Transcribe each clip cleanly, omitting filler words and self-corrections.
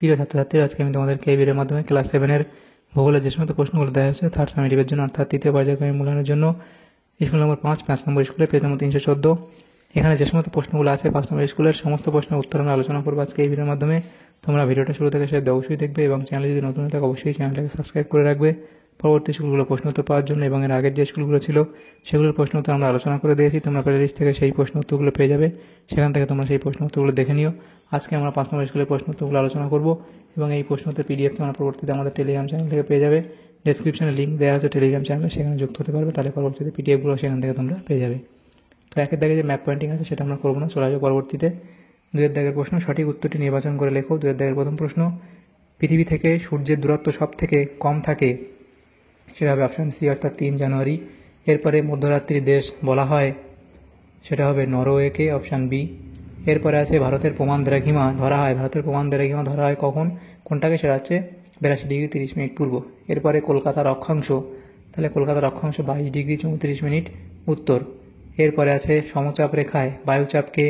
প্রিয় ছাত্রছাত্রীরা, আজকে আমি তোমাদেরকে এই ভিডিওর মাধ্যমে ক্লাস 7-এর ভূগোলের যে সমস্ত প্রশ্নগুলো দেওয়া হয়েছে থার্ড সামেটিভের জন্য অর্থাৎ তৃতীয় পর্যায়ক্রমিক মূল্যায়নের জন্য স্কুল নম্বর 5 নম্বর স্কুলে পেজ নম্বর 314, এখানে যে সমস্ত প্রশ্নগুলো আছে 5 নম্বর স্কুলের সমস্ত প্রশ্নের উত্তর আমরা আলোচনা করবো আজকে এই ভিডিওর মাধ্যমে। তোমরা ভিডিওটা শুরু থেকে শেষ অবশ্যই দেখবে এবং চ্যানেলে যদি নতুন হয়ে থাকে অবশ্যই চ্যানেলটাকে সাবস্ক্রাইব করে রাখবে পরবর্তী স্কুলগুলো প্রশ্ন উত্তর পাওয়ার জন্য। এবং এর আগের যে স্কুলগুলো ছিল সেগুলোর প্রশ্ন উত্তর আমরা আলোচনা করে দিয়েছি, তোমরা প্লেলিস্ট থেকে সেই প্রশ্ন উত্তরগুলো পেয়ে যাবে, সেখান থেকে তোমরা সেই প্রশ্ন উত্তরগুলো দেখে নিও। আজকে আমরা 5 নম্বর স্কুলের প্রশ্ন উত্তরগুলো আলোচনা করব এবং এই প্রশ্ন উত্তর পিডিএফ তোমরা পরবর্তীতে আমাদের টেলিগ্রাম চ্যানেল থেকে পেয়ে যাবে। ডেসক্রিপশনে লিঙ্ক দেওয়া হচ্ছে টেলিগ্রাম চ্যানেলে, সেখানে যুক্ত হতে পারবে, তাহলে পরবর্তীতে পিডিএফগুলো সেখান থেকে তোমরা পেয়ে যাবে। তো একের দাগে যে ম্যাপ পয়েন্টিং আছে সেটা আমরা করবো না, চলে আসবে পরবর্তীতে। 2-এর দাগের প্রশ্ন, সঠিক উত্তরটি নির্বাচন করে লেখো। 2-এর দাগের প্রথম প্রশ্ন, পৃথিবী থেকে সূর্যের দূরত্ব সব থেকে কম থাকে, সেটা হবে অপশান সি অর্থাৎ 3 জানুয়ারি। এরপরে মধ্যরাত্রির দেশ বলা হয়, সেটা হবে নরওয়েকে, অপশান বি। এরপরে আছে ভারতের প্রমাণ দ্রাঘিমা ধরা হয়, ভারতের প্রমাণ দ্রাঘিমা ধরা হয় কখন, কোনটাকে, সেটা হচ্ছে 82 ডিগ্রি 30 মিনিট পূর্ব। এরপরে কলকাতার অক্ষাংশ, তাহলে কলকাতার অক্ষাংশ 22 ডিগ্রি 34 মিনিট উত্তর। এরপরে আছে সমচাপ রেখায় বায়ুচাপকে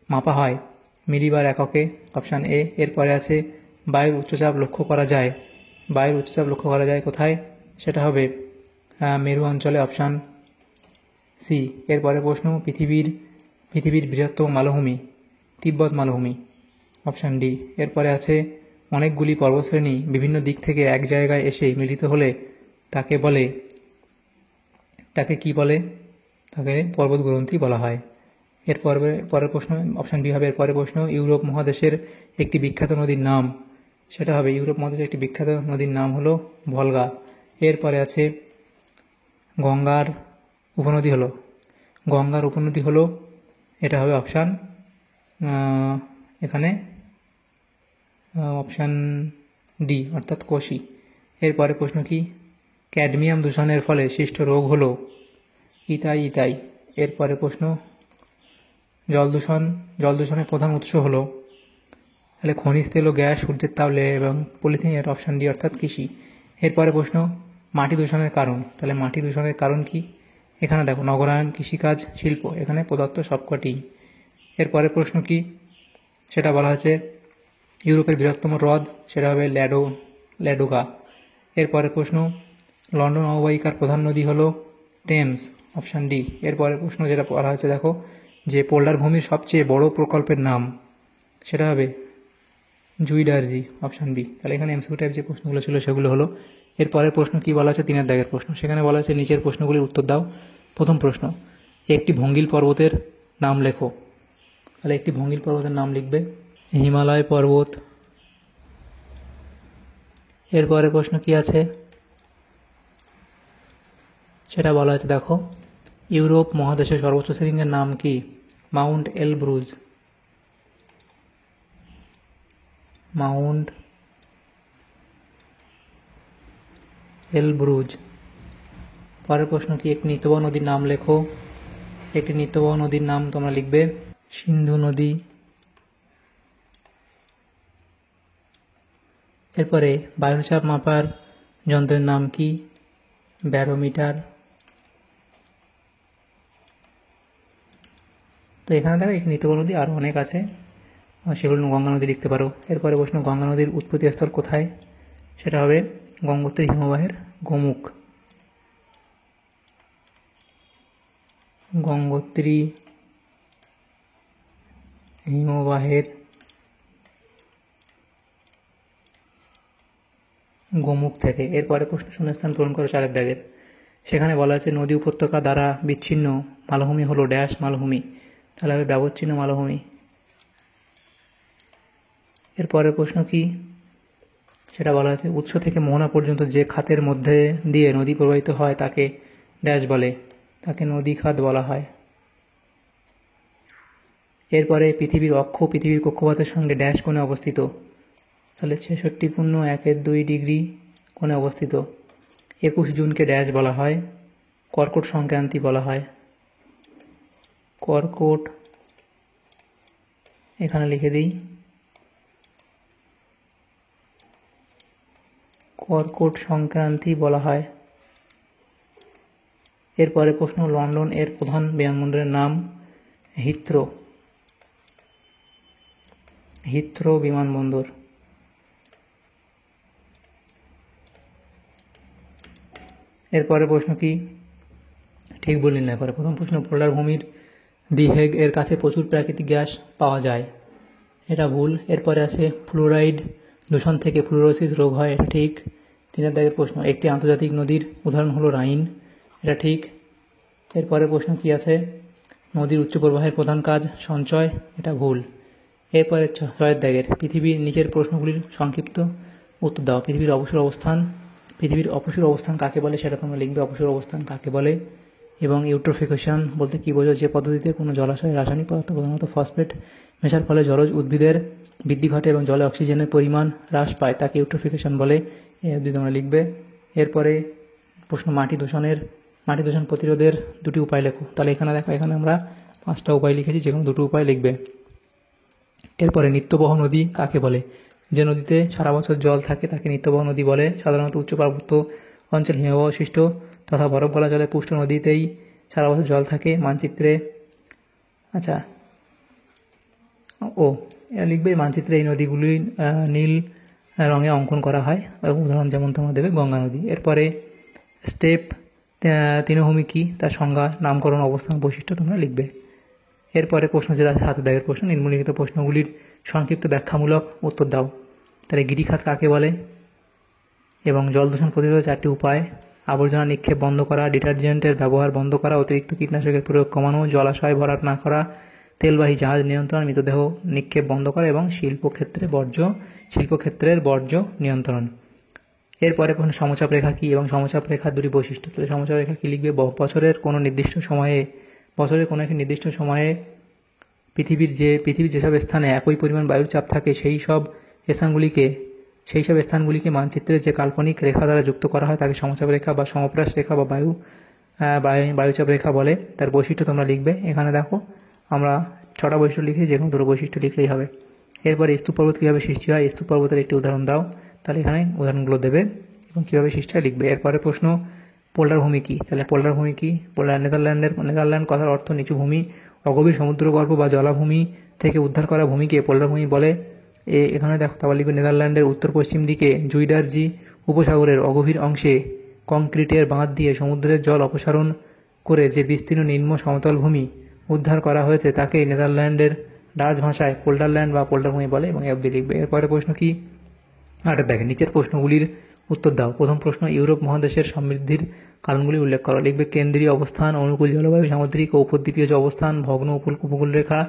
মাপা হয় মিলিবার এককে, অপশান এ। এরপরে আছে বায়ুর উচ্চচাপ লক্ষ্য করা যায়, বায়ুর উচ্চচাপ লক্ষ্য করা যায় কোথায়, সেটা হবে মেরু অঞ্চলে, অপশান সি। এরপরে প্রশ্ন, পৃথিবীর বৃহত্তম মালভূমি তিব্বত মালভূমি, অপশান ডি। এরপরে আছে অনেকগুলি পর্বতশ্রেণী বিভিন্ন দিক থেকে এক জায়গায় এসে মিলিত হলে তাকে কি বলে, তাকে পর্বতগ্রন্থি বলা হয়। পরের প্রশ্ন, অপশান বি হবে। এরপরে প্রশ্ন, ইউরোপ মহাদেশের একটি বিখ্যাত নদীর নাম, সেটা হবে, ইউরোপ মহাদেশের একটি বিখ্যাত নদীর নাম হলো ভলগা। এরপরে আছে গঙ্গার উপনদী হলো, এটা হবে অপশান এখানে অপশান ডি অর্থাৎ কোশি। এরপরে প্রশ্ন কি, ক্যাডমিয়াম দূষণের ফলে সৃষ্ট রোগ হলো ইতাই। এরপরে প্রশ্ন, জল দূষণের প্রধান উৎস হলো, তাহলে খনিজ তেল ও গ্যাস, সূর্যের তাপ এবং পলিথিন, এর অপশান ডি অর্থাৎ কৃষি। এরপরে প্রশ্ন, মাটি দূষণের কারণ, তাহলে মাটি দূষণের কারণ কি, এখানে দেখো নগরায়ন, কৃষিকাজ, শিল্প, এখানে পদার্থ সবকটি। এরপরে প্রশ্ন কি, সেটা বলা হচ্ছে ইউরোপের বৃহত্তম হ্রদ, সেটা হবে ল্যাডোগা। এরপরে প্রশ্ন, লন্ডন অববাহিকার প্রধান নদী হলো টেমস, অপশান ডি। এরপরে প্রশ্ন যেটা বলা হচ্ছে দেখো, যে পোল্ডার ভূমির সবচেয়ে বড় প্রকল্পের নাম, সেটা হবে জুইডারজি, অপশান বি। তাহলে এখানে এমসিকিউ টাইপ যে প্রশ্নগুলো ছিল সেগুলো হলো। এরপরের প্রশ্ন কি বলা আছে, 3-এর দাগের প্রশ্ন, সেখানে বলা আছে নিচের প্রশ্নগুলির উত্তর দাও। প্রথম প্রশ্ন, একটি ভঙ্গিল পর্বতের নাম লেখো, তাহলে একটি ভঙ্গিল পর্বতের নাম লিখবে হিমালয় পর্বত। এরপরে প্রশ্ন কি আছে, সেটা বলা আছে দেখো, ইউরোপ মহাদেশের সর্বোচ্চ শৃঙ্গের নাম কি, মাউন্ট এলব্রুজ। পরের প্রশ্ন কি, একটি নিত্যবহ নদীর নাম লেখো, একটি নিত্যবহ নদীর নাম তোমরা লিখবে সিন্ধু নদী। এরপরে বায়ুর চাপ মাপার যন্ত্রের নাম কি, ব্যারোমিটার। তো এখানে দেখো একটি নিত্যবহ নদী, আরও অনেক আছে, সেগুলো গঙ্গা নদী লিখতে পারো। এরপরে প্রশ্ন, গঙ্গা নদীর উৎপত্তি স্থল কোথায়, সেটা হবে গঙ্গোত্রী হিমবাহের গোমুখ, গঙ্গোত্রী হিমবাহের গোমুখ থেকে। এরপরে প্রশ্ন, শূন্যস্থান পূরণ করো 4-এর দাগের, সেখানে বলা আছে নদী উপত্যকা দ্বারা বিচ্ছিন্ন মালভূমি হলো ড্যাশ মালভূমি, তাহলে হবে ব্যবচ্ছিন্ন মালভূমি। এরপরের প্রশ্ন কি, সেটা বলা আছে উৎস থেকে মোহনা পর্যন্ত যে খাতের মধ্যে দিয়ে নদী প্রবাহিত হয় তাকে ড্যাশ বলে, তাকে নদী খাত বলা হয়। এরপরে পৃথিবীর অক্ষ পৃথিবীর কক্ষপথের সঙ্গে ড্যাশ কোণে অবস্থিত, তাহলে 66.12 ডিগ্রি কোণে অবস্থিত। 21 জুনকে ড্যাশ বলা হয়, কর্কট সংক্রান্তি বলা হয়, কর্কট এখানে লিখে দিই, কর্কট সংক্রান্তি বলা হয়। এরপরে প্রশ্ন, লন্ডন এর প্রধান বিমানবন্দরের নাম হিথ্রো বিমানবন্দর। এরপরে প্রশ্ন কি, ঠিক ভুল নির্ণয় করে। প্রথম প্রশ্ন, পোলার ভূমির দি হেগ এর কাছে প্রচুর প্রাকৃতিক গ্যাস পাওয়া যায়, এটা ভুল। এরপরে আছে ফ্লোরাইড দূষণ থেকে ফ্লুরোসিস রোগ হয়, এটা ঠিক। 3 দাগের প্রশ্ন, একটি আন্তর্জাতিক নদীর উদাহরণ হলো রাইন, এটা ঠিক। এরপরে প্রশ্ন কি আছে, নদীর উচ্চ প্রবাহের প্রধান কাজ সঞ্চয়, এটা ভুল। এরপরে 6 দাগের, পৃথিবীর নিচের প্রশ্নগুলির সংক্ষিপ্ত উত্তর দাও। পৃথিবীর অপসূর অবস্থান কাকে বলে, সেটা তোমরা লিখবে, অপসূর অবস্থান কাকে বলে। এবং ইউট্রোফিকেশন বলতে কী বোঝো, যে পদ্ধতিতে কোনো জলাশয়ে রাসায়নিক পদার্থ, প্রধানত ফসফেট মেশার ফলে জলজ উদ্ভিদের বৃদ্ধি ঘটে এবং জলে অক্সিজেনের পরিমাণ হ্রাস পায়, তাকে ইউট্রোফিকেশন বলে। এই অবধি তোমরা লিখবে। এরপরে প্রশ্ন, মাটি দূষণ প্রতিরোধের 2টি উপায় লেখো। তাহলে এখানে দেখো, এখানে আমরা 5টা উপায় লিখেছি, যে কোনো 2টো উপায় লিখবে। এরপরে নিত্যবহ নদী কাকে বলে, যে নদীতে সারা বছর জল থাকে তাকে নিত্যবহ নদী বলে। সাধারণত উচ্চ পার্বত্য অঞ্চল হিমবাহ সৃষ্ট তথা বরফ গলা জলে পুষ্ট নদীতেই সারা বছর জল থাকে। মানচিত্রে লিখবে, মানচিত্রে এই নদীগুলি নীল রঙে অঙ্কন করা হয়, উদাহরণ যেমন তোমরা দেবে গঙ্গা নদী। এরপরে স্টেপ তৃণভূমি কি, তার সংজ্ঞা, নামকরণ, অবস্থান, বৈশিষ্ট্য তোমরা লিখবে। এরপরে প্রশ্ন যেটা আছে 7 দাগের প্রশ্ন, নিম্নলিখিত প্রশ্নগুলির সংক্ষিপ্ত ব্যাখ্যামূলক উত্তর দাও। তাহলে গিরিখাত কাকে বলে এবং জল দূষণ প্রতিরোধের 4টি উপায়, আবর্জনা নিক্ষেপ বন্ধ করা, ডিটারজেন্টের ব্যবহার বন্ধ করা, অতিরিক্ত কীটনাশকের প্রয়োগ কমানো, জলাশয় ভরাট না করা, তেলবাহী জাহাজ নিয়ন্ত্রণ, মৃতদেহ নিক্ষেপ বন্ধ করা এবং শিল্পক্ষেত্রের বর্জ্য নিয়ন্ত্রণ। এরপরে প্রশ্ন, সমচাপ রেখা কী এবং সমচাপ রেখার 2টি বৈশিষ্ট্য। তাহলে সমচাপ রেখা কী লিখবে, বছরের কোনো একটি নির্দিষ্ট সময়ে পৃথিবীর যেসব স্থানে একই পরিমাণ বায়ুর চাপ থাকে সেই সব স্থানগুলিকে মানচিত্রে যে কাল্পনিক রেখা দ্বারা যুক্ত করা হয় তাকে সমচাপ রেখা বা সমপ্রাস রেখা বা বায়ুচাপ রেখা বলে। তার বৈশিষ্ট্য তোমরা লিখবে। এখানে দেখো আমরা 6টা বৈশিষ্ট্য লিখেছি, যে কোনো 2টো বৈশিষ্ট্য লিখলেই হবে। এরপরে স্তূপ পর্বত কীভাবে সৃষ্টি হয়, স্তূপ পর্বতের একটি উদাহরণ দাও। তাহলে এখানে উদাহরণগুলো দেবে এবং কীভাবে সৃষ্টি হয় লিখবে। এরপরে প্রশ্ন, পোলার ভূমি কী। তাহলে পোলার ভূমি কী, নেদারল্যান্ড কথার অর্থ নিচু ভূমি, অগভীর সমুদ্রগর্ভ বা জলাভূমি থেকে উদ্ধার করা ভূমিকে পোলার ভূমি বলে। এখানে দেখো, তাহলে লিখবে, নেদারল্যান্ডের উত্তর পশ্চিম দিকে জুইডারজি উপসাগরের অগভীর অংশে কংক্রিটের বাঁধ দিয়ে সমুদ্রের জল অপসারণ করে যে বিস্তীর্ণ নিম্ন সমতল ভূমি উদ্ধার করা হয়েছে তাকে নেদারল্যান্ডের ডাচ ভাষায় পোল্ডারল্যান্ড বা পোল্ডার ভূমি বলে এবং অবধি লিখবে। এরপরে প্রশ্ন কি, 8 দেখেন, নিচের প্রশ্নগুলির উত্তর দাও। প্রথম প্রশ্ন, ইউরোপ মহাদেশের সমৃদ্ধির কারণগুলি উল্লেখ করো। লিখবে, কেন্দ্রীয় অবস্থান, অনুকূল জলবায়ু, সামুদ্রিক ও উপদ্বীপীয় অবস্থান, ভগ্ন উপকূলরেখা,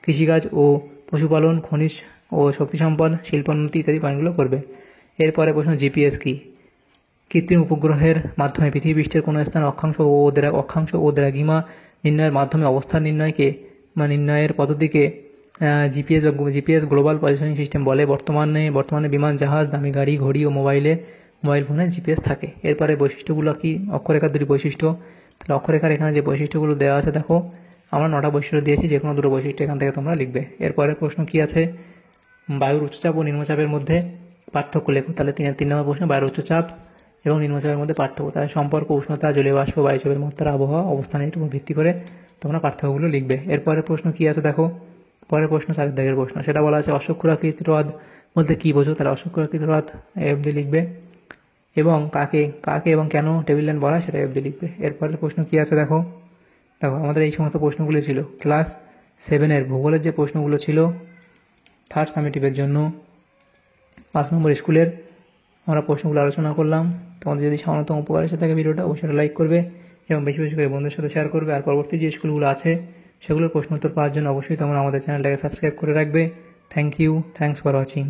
কৃষিকাজ ও পশুপালন, খনিজ ও শক্তি সম্পদ, শিল্পোন্নতি ইত্যাদি পয়েন্টগুলো করবে। এরপরে প্রশ্ন, জিপিএস কি। কৃত্রিম উপগ্রহের মাধ্যমে পৃথিবী পৃষ্ঠের কোনো স্থান অক্ষাংশ ও দ্রাঘিমা নির্ণয়ের মাধ্যমে অবস্থান নির্ণয়ের পদ্ধতিকে জিপিএস গ্লোবাল পজিশনিং সিস্টেম বলে। বর্তমানে বিমান, জাহাজ, দামি গাড়ি, ঘড়ি ও মোবাইল ফোনে জিপিএস থাকে। এরপরে বৈশিষ্ট্যগুলো কি, অক্ষরেখার 2টি বৈশিষ্ট্য। তাহলে অক্ষরেখার এখানে যে বৈশিষ্ট্যগুলো দেওয়া আছে দেখো, আমরা 9টা বৈশিষ্ট্য দিয়েছি, যে কোনো 2টো বৈশিষ্ট্য এখান থেকে তোমরা লিখবে। এরপরে প্রশ্ন কি আছে, বায়ুর উচ্চচাপ ও নিম্নচাপের মধ্যে পার্থক্য লেখো। তাহলে 3 নম্বর প্রশ্ন, বায়ুর উচ্চচাপ এবং নিম্নচাপের মধ্যে পার্থক্য। তাহলে সম্পর্ক, উষ্ণতা, জলীয় বাষ্প, বায়ুচাপের মাত্রা, আবহাওয়া অবস্থানের উপর ভিত্তি করে তোমরা পার্থক্যগুলো লিখবে। এরপরে প্রশ্ন কি আছে দেখো, পরের প্রশ্ন 4 দাগের প্রশ্ন, সেটা বলা আছে অশ্বক্ষুরাকৃতি হ্রদ বলতে কী বোঝো। তাহলে অশ্বক্ষুরাকৃতি হ্রদ অবধি লিখবে এবং কাকে এবং কেন টেবিল ল্যান্ড বলা হয় সেটা অবধি লিখবে। এরপরের প্রশ্ন কি আছে দেখো আমাদের এই সমস্ত প্রশ্নগুলি ছিল ক্লাস 7-এর ভূগোলের যে প্রশ্নগুলো ছিল 3rd সামেটিভের জন্য 5 নম্বর স্কুলের আমরা প্রশ্নগুলো আলোচনা করলাম। তোমাদের যদি সামান্যতম উপকার এসে থাকে ভিডিওটা অবশ্যই লাইক করবে এবং বেশি বেশি করে বন্ধুদের সাথে শেয়ার করবে। আর পরবর্তী যে স্কুলগুলো আছে সেগুলোর প্রশ্ন উত্তর পাওয়ার জন্য অবশ্যই তোমরা আমাদের চ্যানেলটাকে সাবস্ক্রাইব করে রাখবে। Thanks for watching.